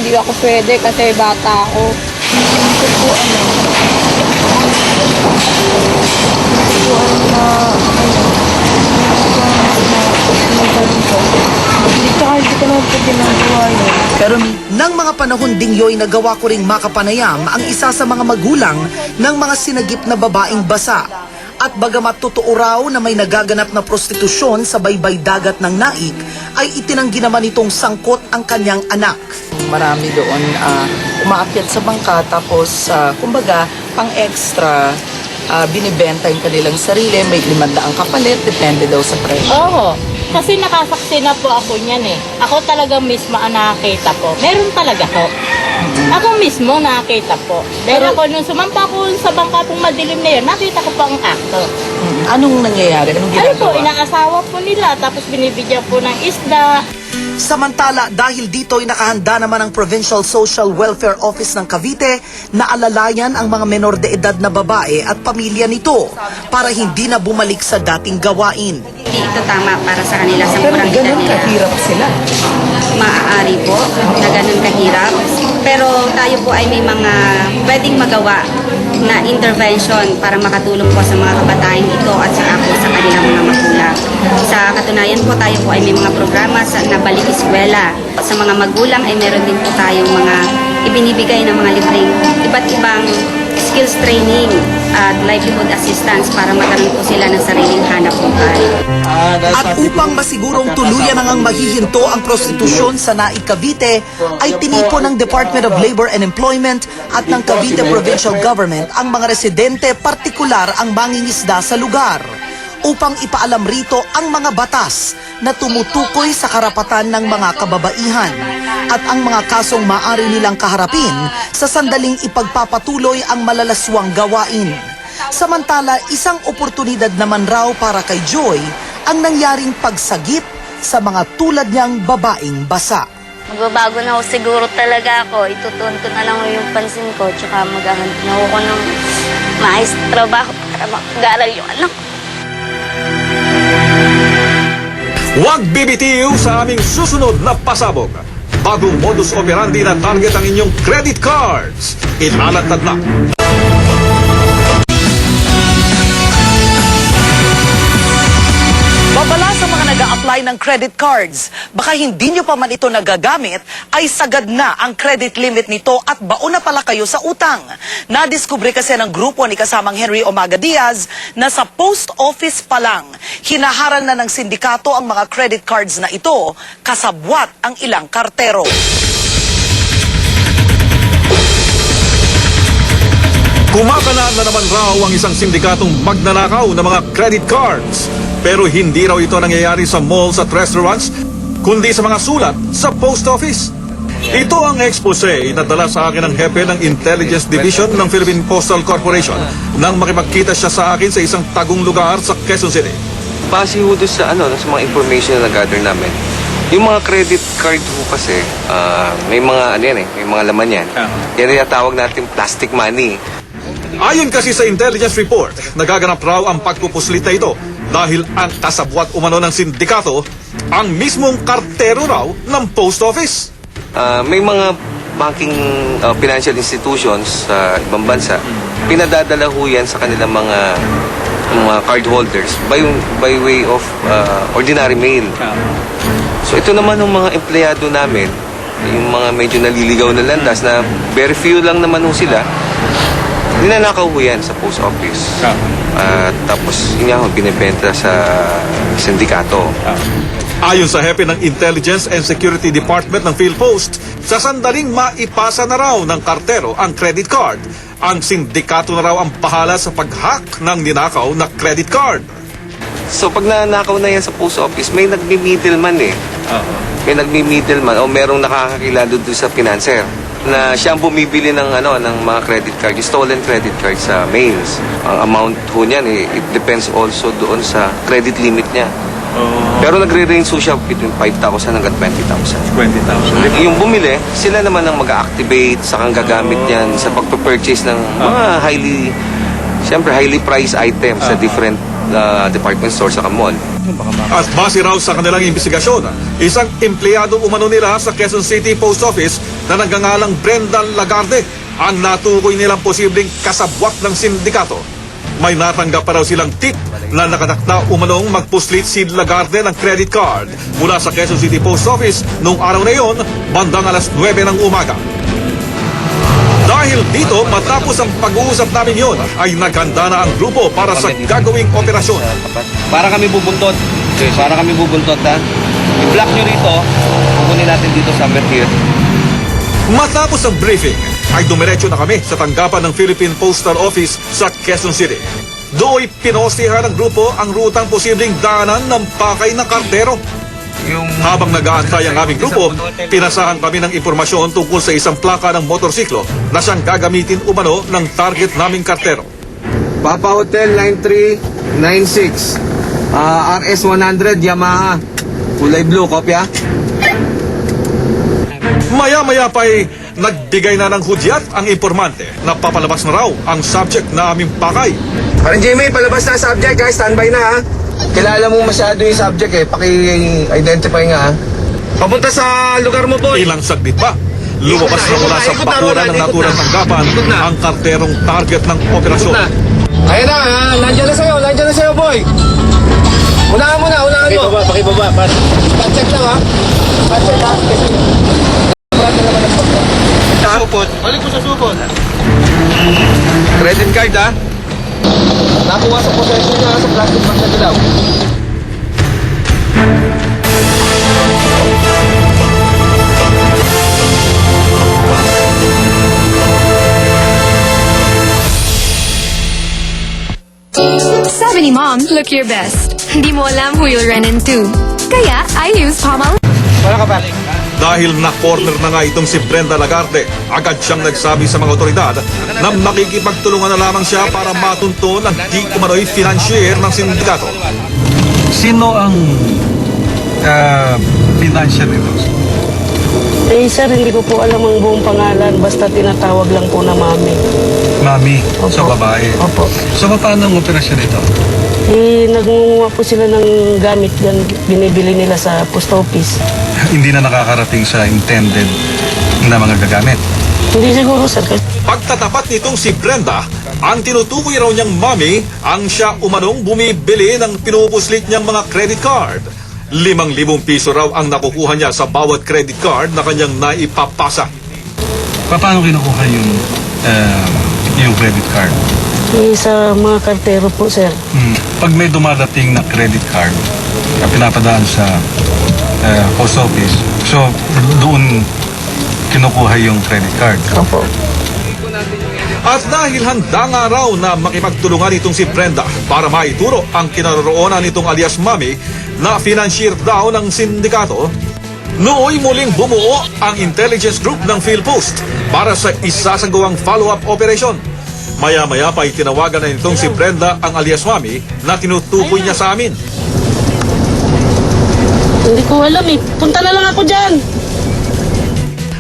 hindi ako pwede kasi bata ako. Ito po ano. Hindi ko naman po ginagawa yun. Pero nang mga panahon ding yo'y nagawa ko ring makapanayam ang isa sa mga magulang ng mga sinagip na babaeng basa. At bagamat totoo raw na may nagaganap na prostitusyon sa baybay dagat ng Naik, ay itinanggi naman itong sangkot ang kanyang anak. Marami doon umaakyat sa bangka tapos kumbaga pang extra binibenta yung kanilang sarili, may 500 kapalit, depende daw sa presyo. Oo. Kasi nakasaksi na po ako niyan eh. Ako talaga mismo ang nakakita po. Meron talaga po. Ako mismo nakakita po. Dahil ako nung sumampa ko sa bangka pong madilim na yun, nakita ko po ang akto. Anong nangyayari? Anong Ano po, ginagawa? inaasawa po nila. Tapos binibigyan po ng isda. Samantala, dahil dito'y nakahanda naman ang Provincial Social Welfare Office ng Cavite na alalayan ang mga menor de edad na babae at pamilya nito para hindi na bumalik sa dating gawain. Hindi ito tama para sa kanila sa Pero murang edad ganun nila. kahirap sila. Maaari po na ganun kahirap. Pero tayo po ay may mga pwedeng magawa na intervention para makatulong po sa mga kabataan ito at sa ako sa kanilang mga magulang. Sa katunayan po tayo po ay may mga programa na balik eskwela. Sa mga magulang ay meron din po tayong mga ibinibigay ng mga libreng iba't ibang skills training at livelihood assistance para magkaroon po sila ng sariling hanap buhay. At upang masigurong tuluyan nang mahihinto ang prostitusyon sa Naik, Cavite, ay tinipo ng Department of Labor and Employment at ng Cavite Provincial Government ang mga residente, partikular ang mangingisda sa lugar, upang ipaalam rito ang mga batas na tumutukoy sa karapatan ng mga kababaihan at ang mga kasong maaari nilang kaharapin sa sandaling ipagpapatuloy ang malalaswang gawain. Samantala, isang oportunidad naman raw para kay Joy ang nangyaring pagsagip sa mga tulad niyang babaeng basa. Magbabago na ako siguro talaga ako. Itutuon ko na lang yung pansin ko. Tsaka maghahanap na ako ng maayos na trabaho para mag-aaral yung anak ko. Huwag bibitiw sa aming susunod na pasabog. Bagong modus operandi na target ang inyong credit cards. Ilalatad na. Babala sa mga nag-a-apply ng credit cards. Baka hindi nyo pa man ito nagagamit, ay sagad na ang credit limit nito at baon na pala kayo sa utang. Nadiskubre kasi ng grupo ni kasamang Henry Omaga Diaz na sa post office pa lang, hinaharang na ng sindikato ang mga credit cards na ito, kasabwat ang ilang kartero. Kumakanaan na naman raw ang isang sindikatong magnanakaw ng mga credit cards. Pero hindi raw ito nangyayari sa malls at restaurants, kundi sa mga sulat sa post office. Ito ang expose na dala sa akin ng hepe ng Intelligence Division ng Philippine Postal Corporation nang makipagkita siya sa akin sa isang tagong lugar sa Quezon City. Base ho doon sa, sa mga information na nag-gather namin. Yung mga credit card ho kasi, may mga, may mga laman yan. Yan yung tawag natin plastic money. Ayon kasi sa intelligence report, nagaganap raw ang pagpupuslita ito dahil ang kasabwat umano ng sindikato ang mismong kartero raw ng post office. May mga banking financial institutions sa ibang bansa, pinadadala ho yan sa kanilang mga card holders by way of ordinary mail. So ito naman ng mga empleyado namin, yung mga medyo naliligaw na landas na very few lang naman ho sila, ninanakaw ho yan sa post office. Tapos yun nga ho, binibenta sa sindikato. Ayon sa hepe ng Intelligence and Security Department ng PhilPost, sa sandaling maipasa na raw ng kartero ang credit card, ang sindikato na raw ang bahala sa pag-hack ng ninakaw na credit card. So pag nanakaw na yan sa post office, may nagmi-middleman eh. May nagmi-middleman o merong nakakakilala doon sa financer na siya ang bumibili ng ng mga credit card, yung stolen credit card sa mails. Ang amount ho niyan it depends also doon sa credit limit niya. Pero nagre-range ho siya between 5,000 hanggang 20,000. 20,000. Yung bumili, sila naman ang mag-activate sa kang gagamit niyan sa pagpe-purchase ng mga highly priced items sa different department store sa mall. At base raw sa kanilang investigasyon, isang empleyado umano nila sa Quezon City Post Office na nagngangalang Brenda Lagarde ang natukoy nilang posibleng kasabwat ng sindikato. May natanggap pa raw silang tip na nakatakda umanong magpuslit si Lagarde ng credit card mula sa Quezon City Post Office noong araw na iyon, bandang alas 9 ng umaga. Dahil dito, matapos ang pag-uusap namin yon, ay naghanda na ang grupo para sa gagawing operasyon. Para kami bubuntot. Para kami bubuntot, ha? I-block nyo rito. Kukunin natin dito somewhere here. Matapos ang briefing, ay dumiretso na kami sa tanggapan ng Philippine Postal Office sa Quezon City. Do'y pinostihan ng grupo ang rutang posibleng daanan ng pakay na kartero. Habang nag-aantay ang aming grupo, pinasahan kami ng impormasyon tungkol sa isang plaka ng motorsiklo na siyang gagamitin umano ng target naming kartero. Papa Hotel 9396. RS100 Yamaha. Kulay blue, kopya. Maya-maya pa'y nagbigay na ng hudyat ang informante na papalabas na raw ang subject na aming pakay. Parang Jimmy, palabas na subject, guys. Standby na, ha? Kilala mo masyado yung subject, eh. Paki-identify nga, ha? Papunta sa lugar mo, boy. Ilang saglit pa, lumabas na mula sa bakuran ng naturang tanggapan ang karterong target ng operasyon. Ayan na, ha? Nandiyan na sa'yo, boy. Unahan mo. Pakibaba. Check lang, ha? Check lang. Supot. Balik mo sa supot. Credit card, ha? Nakuha sa possession niya sa plastic bag na dilaw. Sabi ni Mom, look your best. Hindi mo alam who you'll run into. Kaya, I use Palmolive. Wala ka pa. Dahil na-corner na nga itong si Brenda Lagarde, agad siyang nagsabi sa mga otoridad na makikipagtulungan na lamang siya para matunto ng di umano'y financier ng sindikato. Sino ang financier nito? Sir, hindi ko po alam ang buong pangalan. Basta tinatawag lang po na Mami. Mami, Opo. sa babae. Opo. So, paano ang operasyon nito? Nagunguha po sila ng gamit yan. Binibili nila sa post office. Hindi na nakakarating sa intended na mga gagamit. Hindi siguro, sir. Pagtatapat nitong si Brenda, ang tinutukoy raw niyang mami ang siya umanong bumibili ng pinupuslit niyang mga credit card. 5,000 piso raw ang nakukuha niya sa bawat credit card na kanyang naipapasa. Paano kinukuha yung credit card? Sa mga kartero po, sir. Pag may dumadating na credit card na pinapadaan sa post office, so doon kinukuha yung credit card. Opo. At dahil handa nga raw na makipagtulungan itong si Brenda para maituro ang kinaroroonan nitong alias Mami na financier daw ng sindikato, nooy muling bumuo ang intelligence group ng PhilPost para sa isasagawang follow-up operation. Maya-maya pa itinawagan na nitong si Brenda ang alias Mami na tinutukoy niya sa amin. Hindi ko alam eh. Punta na lang ako dyan.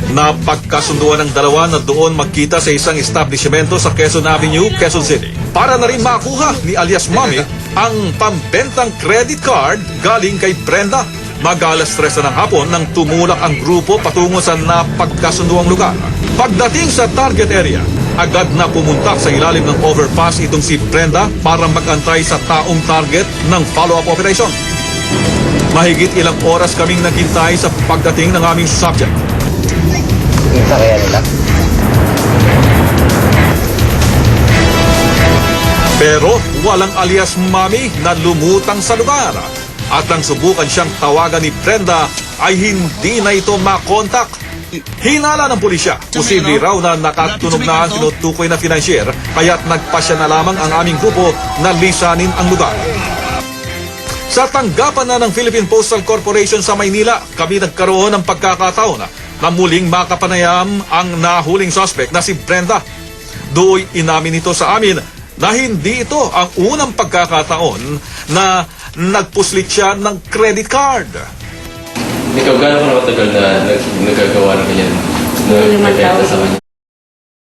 Napagkasunduan ng dalawa na doon magkita sa isang establishmento sa Quezon Avenue, Quezon City para na rin makuha ni alias Mami ang pambentang credit card galing kay Brenda. Mag-alas 3 ng hapon nang tumulak ang grupo patungo sa napagkasunduang lugar. Pagdating sa target area, agad na pumunta sa ilalim ng overpass itong si Brenda para mag-antay sa taong target ng follow-up operation. Mahigit ilang oras kaming naghintay sa pagdating ng aming subject. Kita kaya nila? Pero walang alias Mami na lumutang sa lugar. At nang subukan siyang tawagan ni Brenda ay hindi na ito makontak. Hinala ng pulisya, posible raw na nakatunog na ang tinutukoy na financier, kaya't nagpasya na lamang ang aming grupo na lisanin ang lugar. Sa tanggapan na ng Philippine Postal Corporation sa Maynila, kami nagkaroon ng pagkakataon na muling makapanayam ang nahuling suspect na si Brenda. Do'y inamin ito sa amin na hindi ito ang unang pagkakataon na nagpuslit siya ng credit card. Ikaw, gano'n ka matagal na nagkagawa ng ganyan? 5 taon.